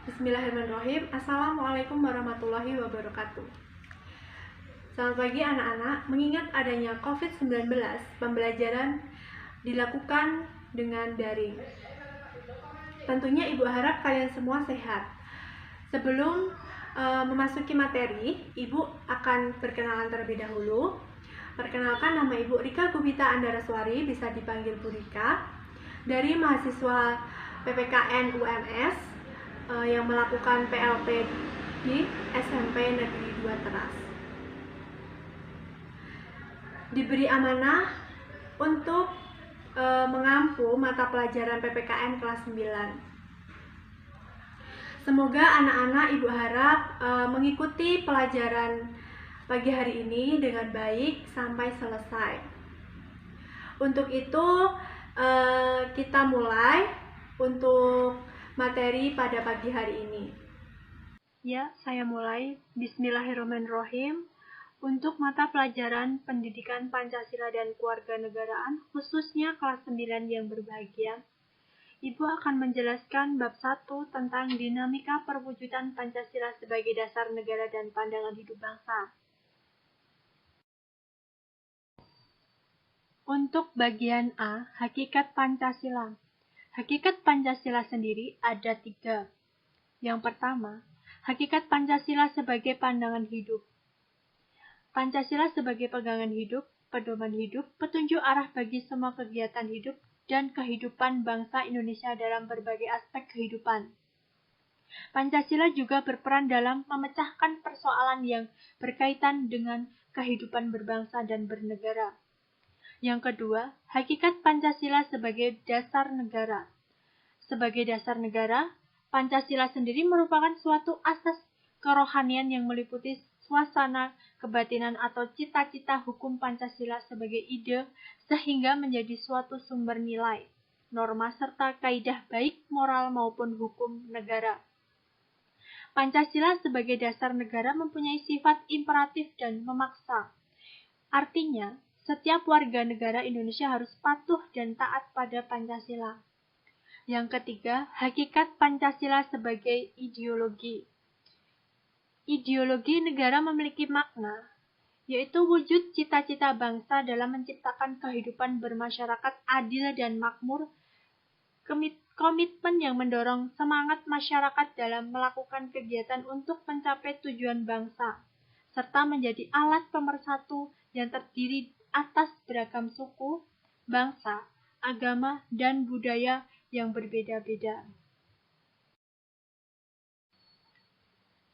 Bismillahirrahmanirrahim. Assalamualaikum warahmatullahi wabarakatuh. Selamat pagi anak-anak. Mengingat adanya COVID-19, pembelajaran dilakukan dengan daring. Tentunya Ibu harap kalian semua sehat. Sebelum memasuki materi, Ibu akan perkenalan terlebih dahulu. Perkenalkan, nama Ibu Rika Gubita Andaraswari, bisa dipanggil Bu Rika, dari mahasiswa PPKN UMS yang melakukan PLP di SMP Negeri 2 Teras. Diberi amanah untuk mengampu mata pelajaran PPKN kelas 9. Semoga anak-anak Ibu harap mengikuti pelajaran pagi hari ini dengan baik sampai selesai. Untuk itu kita mulai untuk materi pada pagi hari ini. Ya, saya mulai. Bismillahirrahmanirrahim. Untuk mata pelajaran Pendidikan Pancasila dan Kewarganegaraan, khususnya kelas 9 yang berbahagia, Ibu akan menjelaskan bab 1 tentang dinamika perwujudan Pancasila sebagai dasar negara dan pandangan hidup bangsa. Untuk bagian A, hakikat Pancasila. Hakikat Pancasila sendiri ada 3. Yang pertama, hakikat Pancasila sebagai pandangan hidup. Pancasila sebagai pegangan hidup, pedoman hidup, petunjuk arah bagi semua kegiatan hidup dan kehidupan bangsa Indonesia dalam berbagai aspek kehidupan. Pancasila juga berperan dalam memecahkan persoalan yang berkaitan dengan kehidupan berbangsa dan bernegara. Yang kedua, hakikat Pancasila sebagai dasar negara. Sebagai dasar negara, Pancasila sendiri merupakan suatu asas kerohanian yang meliputi suasana kebatinan atau cita-cita hukum Pancasila sebagai ide sehingga menjadi suatu sumber nilai, norma serta kaidah baik moral maupun hukum negara. Pancasila sebagai dasar negara mempunyai sifat imperatif dan memaksa. Artinya, setiap warga negara Indonesia harus patuh dan taat pada Pancasila. Yang ketiga, hakikat Pancasila sebagai ideologi. Ideologi negara memiliki makna, yaitu wujud cita-cita bangsa dalam menciptakan kehidupan bermasyarakat adil dan makmur, komitmen yang mendorong semangat masyarakat dalam melakukan kegiatan untuk mencapai tujuan bangsa, serta menjadi alat pemersatu yang terdiri atas beragam suku, bangsa, agama, dan budaya yang berbeda-beda.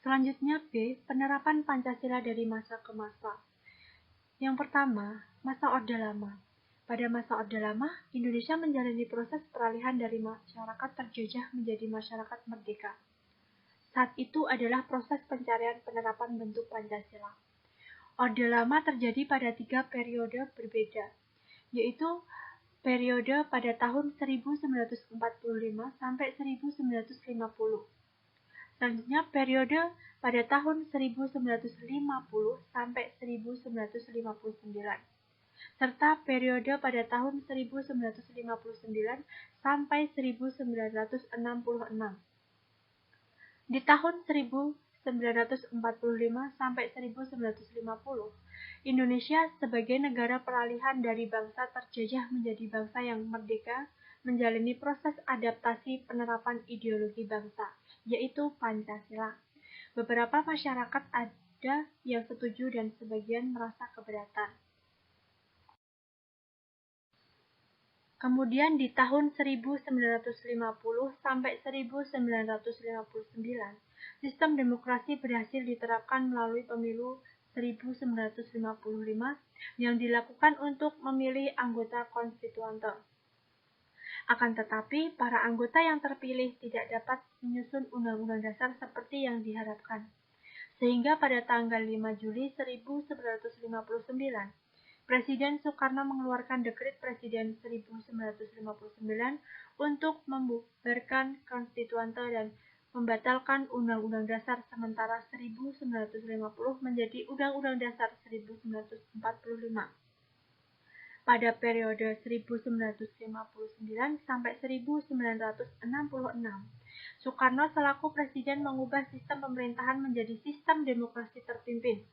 Selanjutnya B, penerapan Pancasila dari masa ke masa. Yang pertama, masa Orde Lama. Pada masa Orde Lama, Indonesia menjalani proses peralihan dari masyarakat terjajah menjadi masyarakat merdeka. Saat itu adalah proses pencarian penerapan bentuk Pancasila. Orde Lama terjadi pada 3 periode berbeda, yaitu periode pada tahun 1945 sampai 1950. Selanjutnya periode pada tahun 1950 sampai 1959. Serta periode pada tahun 1959 sampai 1966. Di tahun 1945 sampai 1950, Indonesia sebagai negara peralihan dari bangsa terjajah menjadi bangsa yang merdeka menjalani proses adaptasi penerapan ideologi bangsa, yaitu Pancasila. Beberapa masyarakat ada yang setuju dan sebagian merasa keberatan. Kemudian di tahun 1950 sampai 1959, sistem demokrasi berhasil diterapkan melalui pemilu 1955 yang dilakukan untuk memilih anggota konstituante. Akan tetapi, para anggota yang terpilih tidak dapat menyusun undang-undang dasar seperti yang diharapkan. Sehingga pada tanggal 5 Juli 1959, Presiden Soekarno mengeluarkan Dekret Presiden 1959 untuk membubarkan konstituante dan membatalkan Undang-Undang Dasar sementara 1950 menjadi Undang-Undang Dasar 1945. Pada periode 1959 sampai 1966, Soekarno selaku presiden mengubah sistem pemerintahan menjadi sistem demokrasi terpimpin.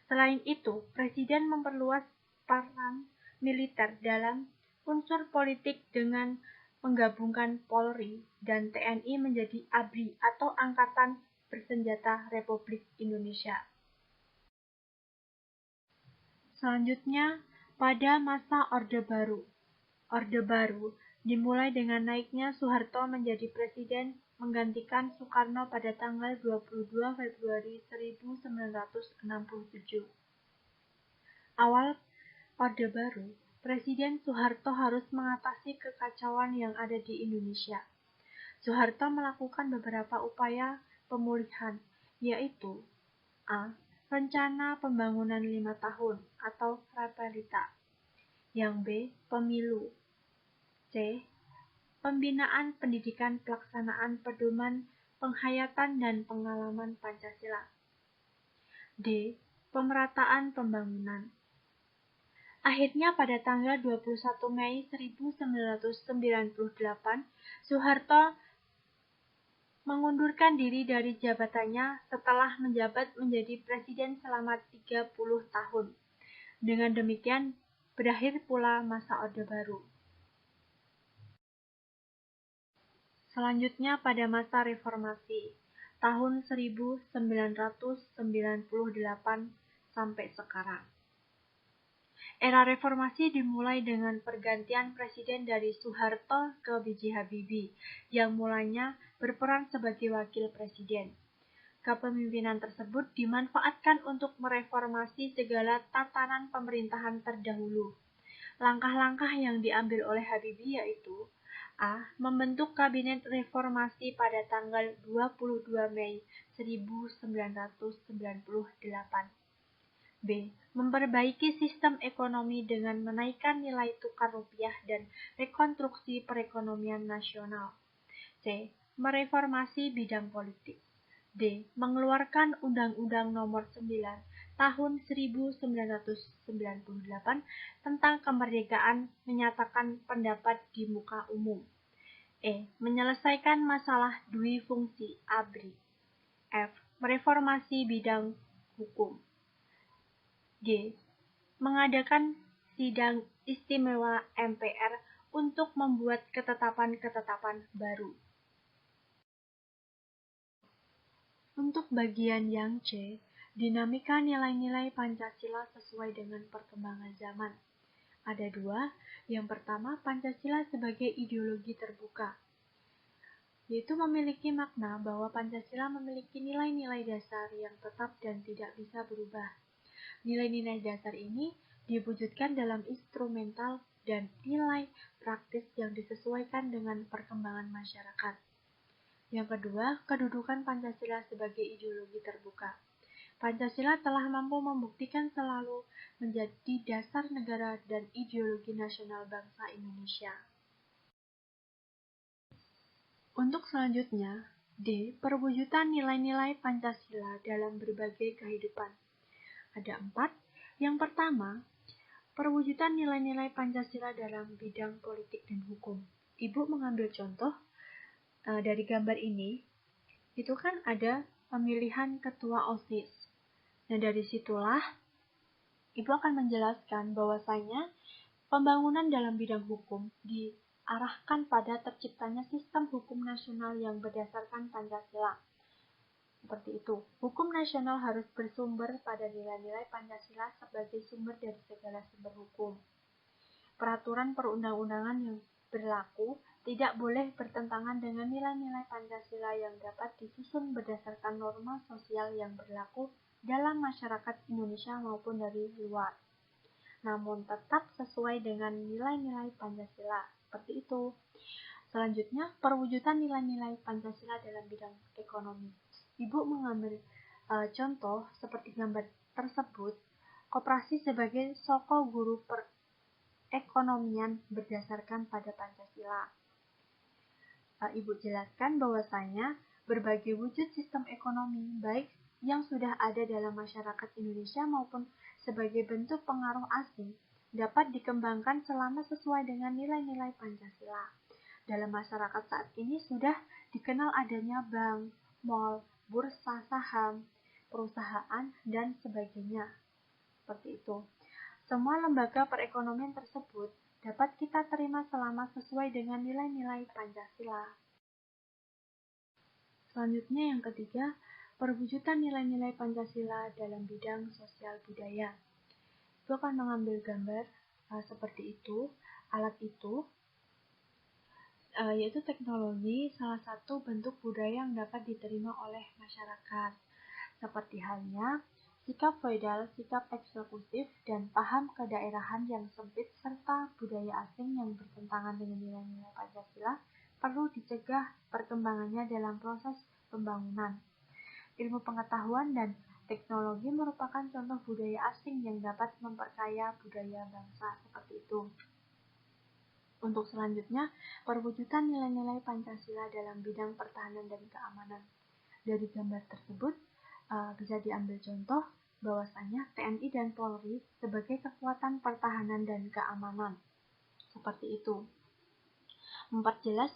Selain itu, presiden memperluas peran militer dalam unsur politik dengan menggabungkan Polri dan TNI menjadi ABRI atau Angkatan Bersenjata Republik Indonesia. Selanjutnya, pada masa Orde Baru. Orde Baru dimulai dengan naiknya Soeharto menjadi presiden menggantikan Soekarno pada tanggal 22 Februari 1967. Awal Orde Baru, Presiden Soeharto harus mengatasi kekacauan yang ada di Indonesia. Soeharto melakukan beberapa upaya pemulihan, yaitu A. Rencana Pembangunan 5 Tahun atau Repelita. Yang B. Pemilu. C. Pembinaan pendidikan pelaksanaan pedoman penghayatan dan pengalaman Pancasila. D. Pemerataan pembangunan. Akhirnya pada tanggal 21 Mei 1998, Soeharto mengundurkan diri dari jabatannya setelah menjabat menjadi presiden selama 30 tahun. Dengan demikian, berakhir pula masa Orde Baru. Selanjutnya pada masa reformasi, tahun 1998 sampai sekarang. Era reformasi dimulai dengan pergantian presiden dari Soeharto ke B.J. Habibie, yang mulanya berperan sebagai wakil presiden. Kepemimpinan tersebut dimanfaatkan untuk mereformasi segala tatanan pemerintahan terdahulu. Langkah-langkah yang diambil oleh Habibie yaitu A. Membentuk Kabinet Reformasi pada tanggal 22 Mei 1998. B. Memperbaiki sistem ekonomi dengan menaikkan nilai tukar rupiah dan rekonstruksi perekonomian nasional. C. Mereformasi bidang politik. D. Mengeluarkan Undang-Undang Nomor 9 Tahun 1998 tentang kemerdekaan menyatakan pendapat di muka umum. E. Menyelesaikan masalah dui fungsi ABRI. F. Mereformasi bidang hukum. G. Mengadakan sidang istimewa MPR untuk membuat ketetapan-ketetapan baru. Untuk bagian yang C, dinamika nilai-nilai Pancasila sesuai dengan perkembangan zaman. Ada dua, yang pertama Pancasila sebagai ideologi terbuka, yaitu memiliki makna bahwa Pancasila memiliki nilai-nilai dasar yang tetap dan tidak bisa berubah. Nilai-nilai dasar ini diwujudkan dalam instrumental dan nilai praktis yang disesuaikan dengan perkembangan masyarakat. Yang kedua, kedudukan Pancasila sebagai ideologi terbuka. Pancasila telah mampu membuktikan selalu menjadi dasar negara dan ideologi nasional bangsa Indonesia. Untuk selanjutnya, D. Perwujudan nilai-nilai Pancasila dalam berbagai kehidupan. Ada 4. Yang pertama, perwujudan nilai-nilai Pancasila dalam bidang politik dan hukum. Ibu mengambil contoh dari gambar ini, itu kan ada pemilihan ketua OSIS. Nah, dari situlah Ibu akan menjelaskan bahwasanya pembangunan dalam bidang hukum diarahkan pada terciptanya sistem hukum nasional yang berdasarkan Pancasila. Seperti itu, hukum nasional harus bersumber pada nilai-nilai Pancasila sebagai sumber dari segala sumber hukum. Peraturan perundang-undangan yang berlaku tidak boleh bertentangan dengan nilai-nilai Pancasila yang dapat disusun berdasarkan norma sosial yang berlaku dalam masyarakat Indonesia maupun dari luar, namun tetap sesuai dengan nilai-nilai Pancasila. Seperti itu. Selanjutnya, perwujudan nilai-nilai Pancasila dalam bidang ekonomi. Ibu mengambil contoh seperti gambar tersebut, koperasi sebagai soko guru perekonomian berdasarkan pada Pancasila. Ibu jelaskan bahwasanya berbagai wujud sistem ekonomi, baik yang sudah ada dalam masyarakat Indonesia maupun sebagai bentuk pengaruh asing, dapat dikembangkan selama sesuai dengan nilai-nilai Pancasila. Dalam masyarakat saat ini sudah dikenal adanya bank, mal, bursa saham, perusahaan, dan sebagainya. Seperti itu. Semua lembaga perekonomian tersebut dapat kita terima selama sesuai dengan nilai-nilai Pancasila. Selanjutnya yang ketiga, perwujudan nilai-nilai Pancasila dalam bidang sosial budaya. Itu akan mengambil gambar seperti itu, alat itu, yaitu teknologi salah satu bentuk budaya yang dapat diterima oleh masyarakat. Seperti halnya sikap feodal, sikap eksekutif, dan paham kedaerahan yang sempit, serta budaya asing yang bertentangan dengan nilai-nilai Pancasila, perlu dicegah perkembangannya dalam proses pembangunan. Ilmu pengetahuan dan teknologi merupakan contoh budaya asing yang dapat memperkaya budaya bangsa seperti itu. Untuk selanjutnya, perwujudan nilai-nilai Pancasila dalam bidang pertahanan dan keamanan. Dari gambar tersebut, bisa diambil contoh bahwasanya TNI dan Polri sebagai kekuatan pertahanan dan keamanan. Seperti itu. Memperjelas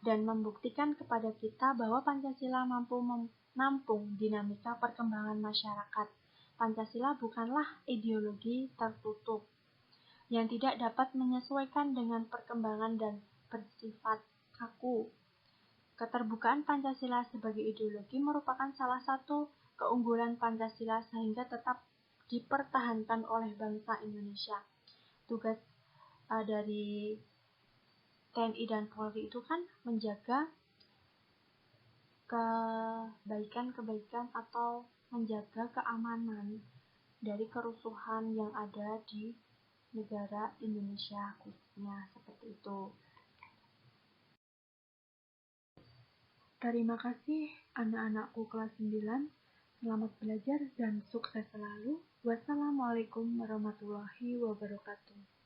dan membuktikan kepada kita bahwa Pancasila mampu menampung dinamika perkembangan masyarakat. Pancasila bukanlah ideologi tertutup yang tidak dapat menyesuaikan dengan perkembangan dan bersifat kaku. Keterbukaan Pancasila sebagai ideologi merupakan salah satu keunggulan Pancasila sehingga tetap dipertahankan oleh bangsa Indonesia. Tugas dari TNI dan Polri itu kan menjaga kebaikan-kebaikan atau menjaga keamanan dari kerusuhan yang ada di negara Indonesia khususnya, seperti itu. Terima kasih anak-anakku kelas 9. Selamat belajar dan sukses selalu. Wassalamualaikum warahmatullahi wabarakatuh.